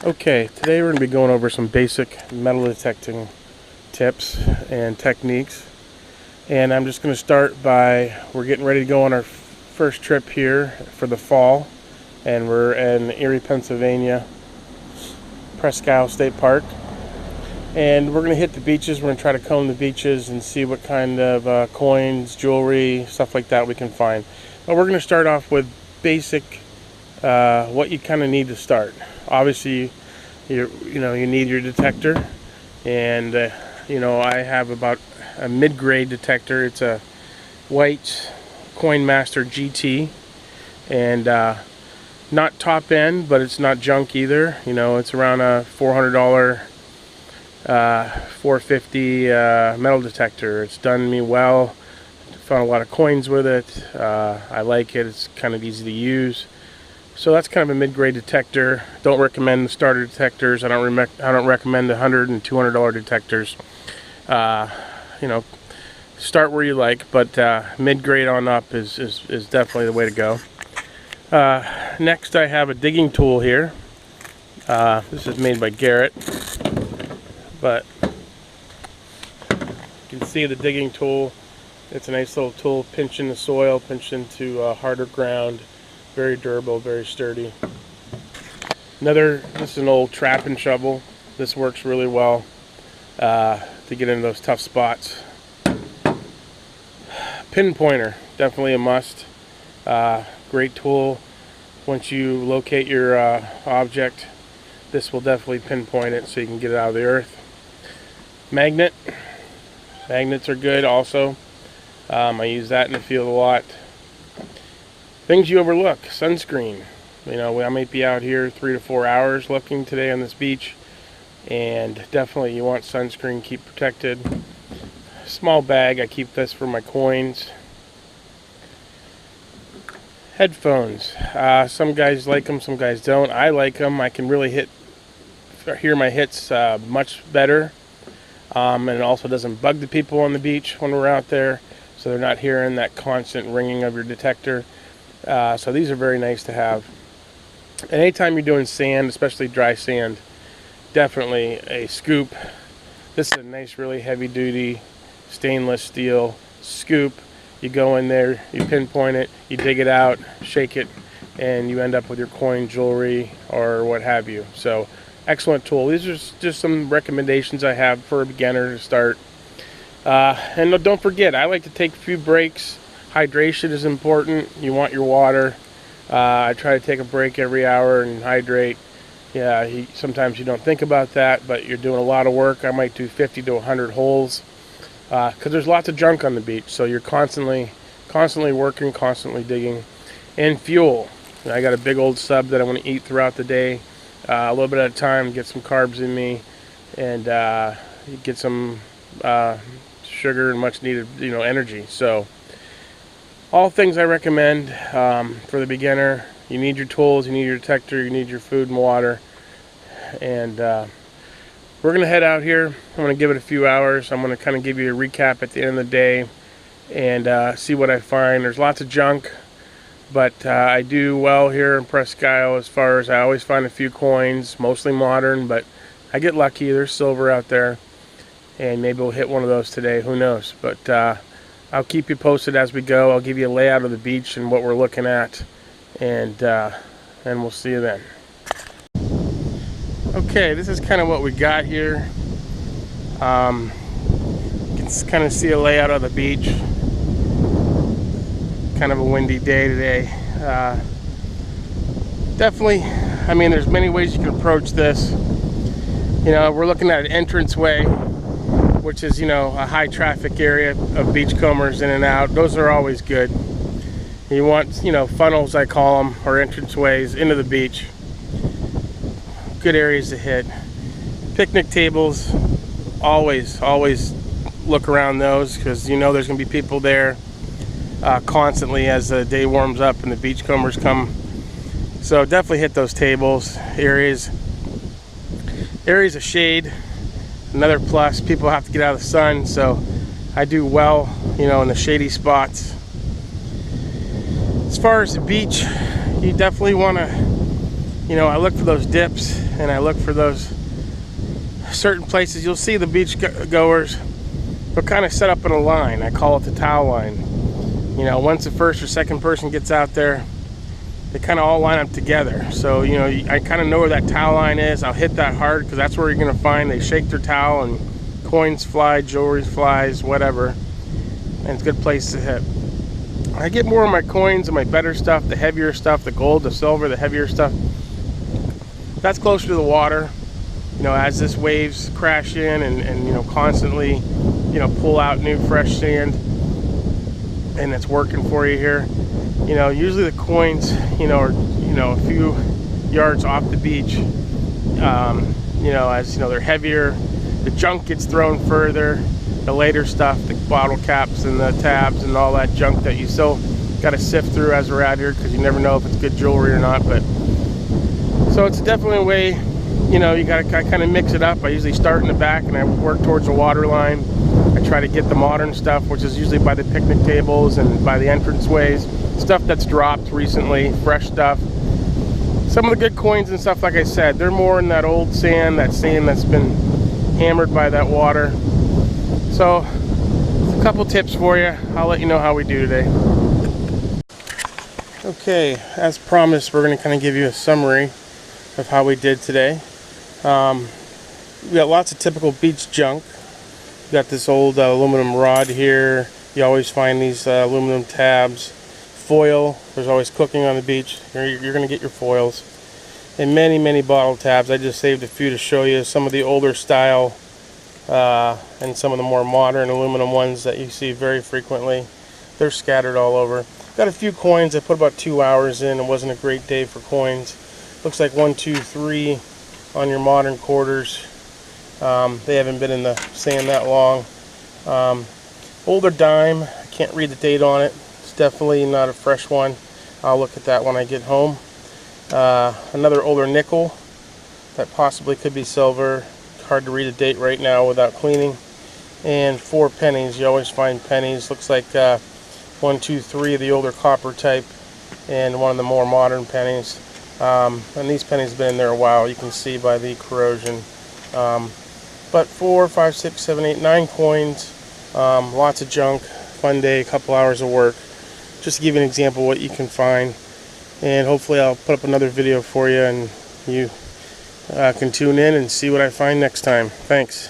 Okay, today we're going to be going over some basic metal detecting tips and techniques. And I'm just going to start by, we're getting ready to go on our first trip here for the fall. And we're in Erie, Pennsylvania, Presque Isle State Park. And we're going to hit the beaches. We're going to try to comb the beaches and see what kind of coins, jewelry, stuff like that we can find. But we're going to start off with basic, what you kind of need to start. Obviously, you need your detector, and I have about a mid-grade detector. It's a white Coinmaster GT, and not top end, but it's not junk either. It's around a $400, $450 metal detector. It's done me well. Found a lot of coins with it. I like it. It's kind of easy to use. So that's kind of a mid-grade detector. Don't recommend the starter detectors. I don't recommend the $100 and $200 detectors. Start where you like, but mid-grade on up is definitely the way to go. Next, I have a digging tool here. This is made by Garrett, but you can see the digging tool. It's a nice little tool. Pinch in the soil, pinch into harder ground. Very durable, very sturdy. This is an old trap and shovel. This works really well to get into those tough spots. Pinpointer, definitely a must. Great tool. Once you locate your object, this will definitely pinpoint it so you can get it out of the earth. Magnets are good also. I use that in the field a lot. Things you overlook: sunscreen. I might be out here 3 to 4 hours looking today on this beach, and definitely you want sunscreen. Keep protected. Small bag, I keep this for my coins. Headphones. Some guys like them, some guys don't. I like them. I can really hear my hits much better, and it also doesn't bug the people on the beach when we're out there, so they're not hearing that constant ringing of your detector. So these are very nice to have. And anytime you're doing sand, especially dry sand, definitely a scoop. This is a nice, really heavy-duty stainless steel scoop. You go in there, you pinpoint it, you dig it out, shake it, and you end up with your coin, jewelry, or what have you. So, excellent tool. These are just some recommendations I have for a beginner to start. And don't forget, I like to take a few breaks. Hydration is important. You want your water. I try to take a break every hour and hydrate. Yeah, sometimes you don't think about that, but you're doing a lot of work. I might do 50 to 100 holes because there's lots of junk on the beach. So you're constantly working, constantly digging. And fuel. I got a big old sub that I want to eat throughout the day, a little bit at a time. Get some carbs in me, and get some sugar and much needed, energy. So. All things I recommend for the beginner. You need your tools, you need your detector, you need your food and water. And we're going to head out here. I'm going to give it a few hours. I'm going to kind of give you a recap at the end of the day and see what I find. There's lots of junk, but I do well here in Presque Isle as far as I always find a few coins, mostly modern, but I get lucky. There's silver out there, and maybe we'll hit one of those today. Who knows? But I'll keep you posted as we go. I'll give you a layout of the beach and what we're looking at, and we'll see you then. Okay, this is kind of what we got here. You can kind of see a layout of the beach. Kind of a windy day today. Definitely, there's many ways you can approach this. We're looking at an entranceway, which is, a high traffic area of beachcombers in and out. Those are always good. You want, funnels, I call them, or entranceways into the beach. Good areas to hit. Picnic tables, always look around those, because there's going to be people there constantly as the day warms up and the beachcombers come. So definitely hit those tables. Areas of shade. Another plus, people have to get out of the sun, so I do well, in the shady spots. As far as the beach, you definitely want to, you know, I look for those dips, and I look for those certain places. You'll see the beach goers, they'll kind of set up in a line. I call it the towel line. You know, once the first or second person gets out there, they kind of all line up together. So, you know, I kind of know where that towel line is. I'll hit that hard because that's where you're going to find they shake their towel and coins fly, jewelry flies, whatever. And it's a good place to hit. I get more of my coins and my better stuff, the heavier stuff, the gold, the silver, the heavier stuff. That's closer to the water. You know, as this waves crash in and you know, constantly, you know, pull out new fresh sand, and it's working for you here. You know, usually the coins, you know, are, you know, a few yards off the beach. You know, as you know, they're heavier. The junk gets thrown further. The later stuff, the bottle caps and the tabs and all that junk that you still got to sift through as we're out here, because you never know if it's good jewelry or not. But so it's definitely a way, you know, you got to kind of mix it up. I usually start in the back and I work towards the water line. I try to get the modern stuff, which is usually by the picnic tables and by the entranceways. Stuff that's dropped recently, fresh stuff. Some of the good coins and stuff, like I said, they're more in that old sand, that sand that's been hammered by that water. So, a couple tips for you. I'll let you know how we do today. Okay, as promised, we're going to kind of give you a summary of how we did today. We got lots of typical beach junk. We got this old aluminum rod here. You always find these aluminum tabs. Foil, there's always cooking on the beach. You're going to get your foils. And many bottle tabs. I just saved a few to show you some of the older style and some of the more modern aluminum ones that you see very frequently. They're scattered all over. Got a few coins. I put about 2 hours in. It wasn't a great day for coins. Looks like 1, 2, 3 on your modern quarters. They haven't been in the sand that long. Older dime. I can't read the date on it. It's definitely not a fresh one. I'll look at that when I get home. Another older nickel that possibly could be silver. Hard to read a date right now without cleaning. And 4 pennies. You always find pennies. Looks like 1, 2, 3 of the older copper type and one of the more modern pennies. And these pennies have been in there a while. You can see by the corrosion. But 4, 5, 6, 7, 8, 9 coins. Lots of junk. Fun day. A couple hours of work. Just to give you an example of what you can find. And hopefully I'll put up another video for you and you can tune in and see what I find next time. Thanks.